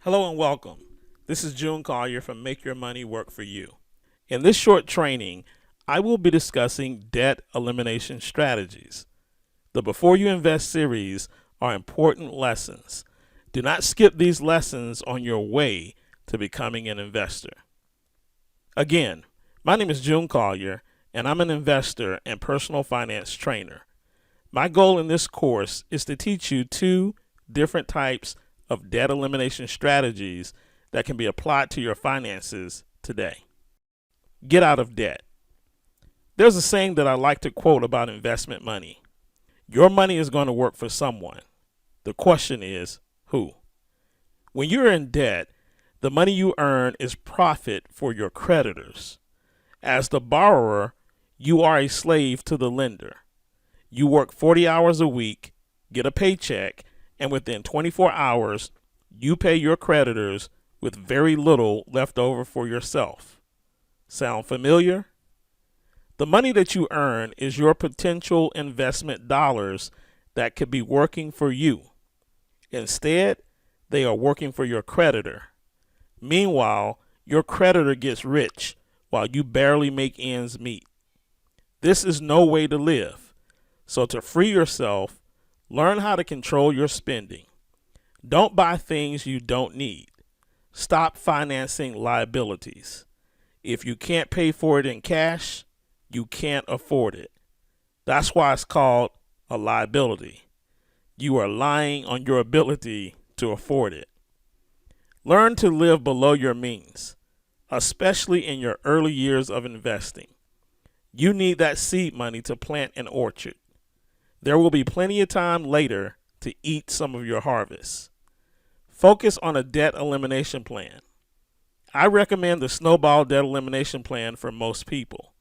Hello and welcome. This is June Collier from Make Your Money Work for You. In this short training, I will be discussing debt elimination strategies. The Before You Invest series are important lessons. Do not skip these lessons on your way to becoming an investor. Again, my name is June Collier, and I'm an investor and personal finance trainer. My goal in this course is to teach you two different types of debt elimination strategies that can be applied to your finances today. Get out of debt. There's a saying that I like to quote about investment money. Your money is going to work for someone. The question is, who? When you're in debt, the money you earn is profit for your creditors. As the borrower, you are a slave to the lender. You work 40 hours a week, get a paycheck, and within 24 hours, you pay your creditors with very little left over for yourself. Sound familiar? The money that you earn is your potential investment dollars that could be working for you. Instead, they are working for your creditor. Meanwhile, your creditor gets rich while you barely make ends meet. This is no way to live. So to free yourself, learn how to control your spending. Don't buy things you don't need. Stop financing liabilities. If you can't pay for it in cash, you can't afford it. That's why it's called a liability. You are lying on your ability to afford it. Learn to live below your means, especially in your early years of investing. You need that seed money to plant an orchard. There will be plenty of time later to eat some of your harvest. Focus on a debt elimination plan. I recommend the Snowball Debt Elimination Plan for most people.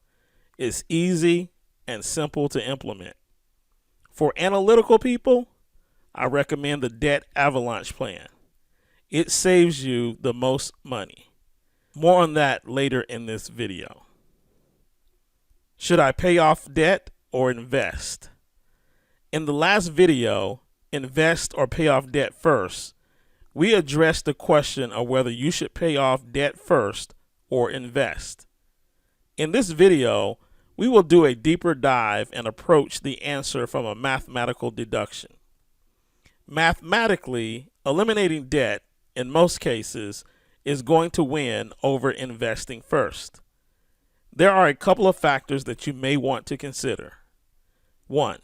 It's easy and simple to implement. For analytical people, I recommend the Debt Avalanche Plan. It saves you the most money. More on that later in this video. Should I pay off debt or invest? In the last video, Invest or Pay Off Debt First, we addressed the question of whether you should pay off debt first or invest. In this video, we will do a deeper dive and approach the answer from a mathematical deduction. Mathematically, eliminating debt, in most cases, is going to win over investing first. There are a couple of factors that you may want to consider. 1.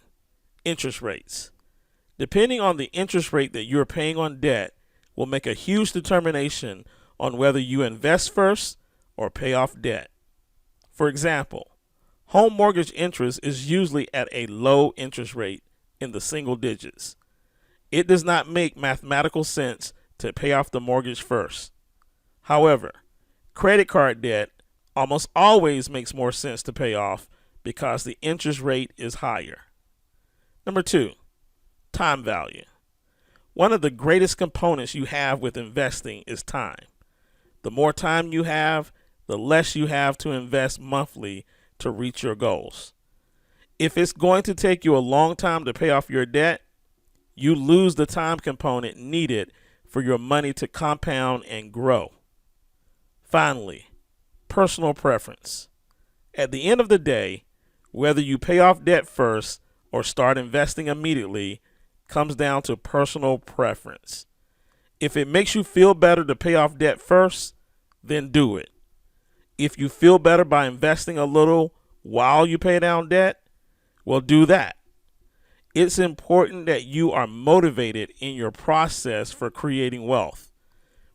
Interest rates. Depending on the interest rate that you're paying on debt will make a huge determination on whether you invest first or pay off debt. For example, home mortgage interest is usually at a low interest rate in the single digits. It does not make mathematical sense to pay off the mortgage first. However, credit card debt almost always makes more sense to pay off because the interest rate is higher. Number 2, time value. One of the greatest components you have with investing is time. The more time you have, the less you have to invest monthly to reach your goals. If it's going to take you a long time to pay off your debt, you lose the time component needed for your money to compound and grow. Finally, personal preference. At the end of the day, whether you pay off debt first or start investing immediately comes down to personal preference. If it makes you feel better to pay off debt first, then do it. If you feel better by investing a little while you pay down debt, well, do that. It's important that you are motivated in your process for creating wealth.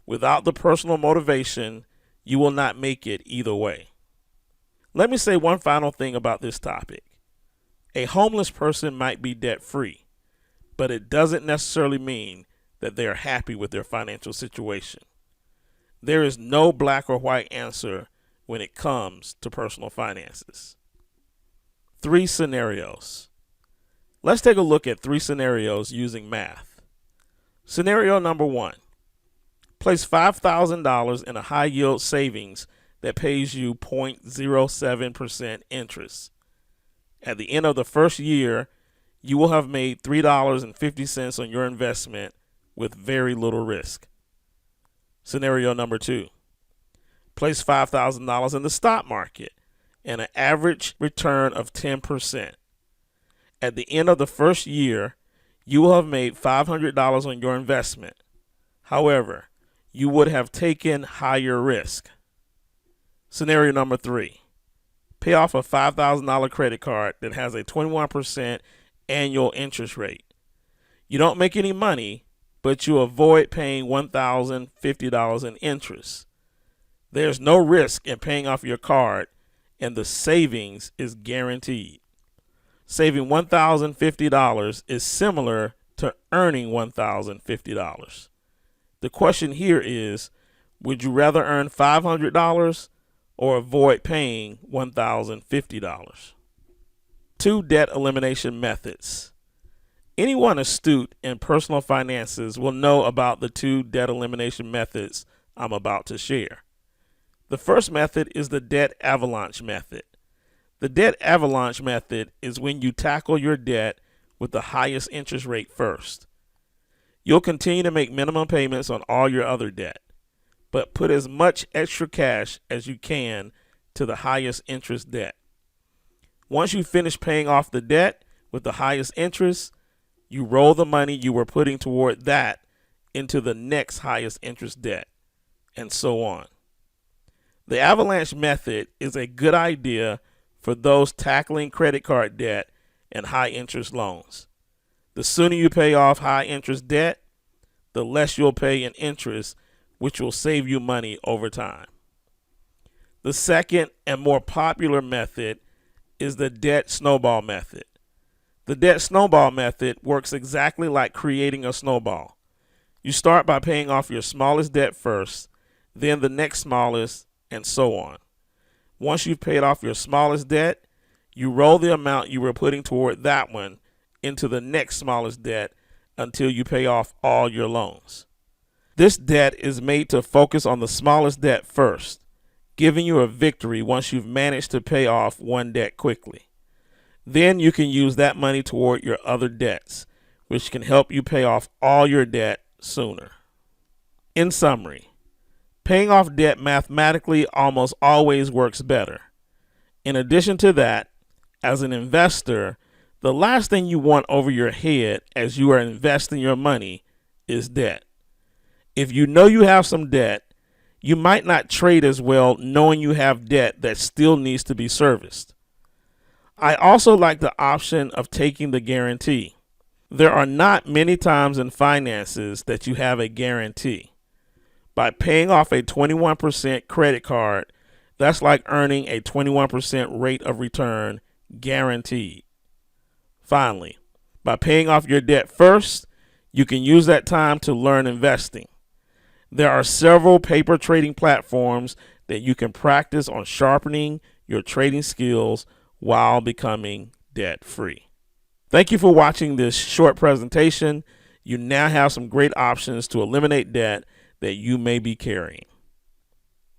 Without the personal motivation, you will not make it either way. Let me say one final thing about this topic. A homeless person might be debt-free, but it doesn't necessarily mean that they are happy with their financial situation. There is no black or white answer when it comes to personal finances. 3 scenarios. Let's take a look at 3 scenarios using math. Scenario number 1. Place $5,000 in a high-yield savings that pays you 0.07% interest. At the end of the first year, you will have made $3.50 on your investment with very little risk. Scenario number 2. Place $5,000 in the stock market and an average return of 10%. At the end of the first year, you will have made $500 on your investment. However, you would have taken higher risk. Scenario number 3. Pay off a $5,000 credit card that has a 21% annual interest rate. You don't make any money, but you avoid paying $1,050 in interest. There's no risk in paying off your card, and the savings is guaranteed. Saving $1,050 is similar to earning $1,050. The question here is, would you rather earn $500 or avoid paying $1,050? 2 debt elimination methods. Anyone astute in personal finances will know about the 2 debt elimination methods I'm about to share. The first method is the debt avalanche method. The debt avalanche method is when you tackle your debt with the highest interest rate first. You'll continue to make minimum payments on all your other debt, but put as much extra cash as you can to the highest interest debt. Once you finish paying off the debt with the highest interest, you roll the money you were putting toward that into the next highest interest debt, and so on. The avalanche method is a good idea for those tackling credit card debt and high interest loans. The sooner you pay off high interest debt, the less you'll pay in interest, which will save you money over time. The second and more popular method is the debt snowball method. The debt snowball method works exactly like creating a snowball. You start by paying off your smallest debt first, then the next smallest, and so on. Once you've paid off your smallest debt, you roll the amount you were putting toward that one into the next smallest debt until you pay off all your loans. This debt is made to focus on the smallest debt first, giving you a victory once you've managed to pay off one debt quickly. Then you can use that money toward your other debts, which can help you pay off all your debt sooner. In summary, paying off debt mathematically almost always works better. In addition to that, as an investor, the last thing you want over your head as you are investing your money is debt. If you know you have some debt, you might not trade as well knowing you have debt that still needs to be serviced. I also like the option of taking the guarantee. There are not many times in finances that you have a guarantee. By paying off a 21% credit card, that's like earning a 21% rate of return guaranteed. Finally, by paying off your debt first, you can use that time to learn investing. There are several paper trading platforms that you can practice on sharpening your trading skills while becoming debt-free. Thank you for watching this short presentation. You now have some great options to eliminate debt that you may be carrying.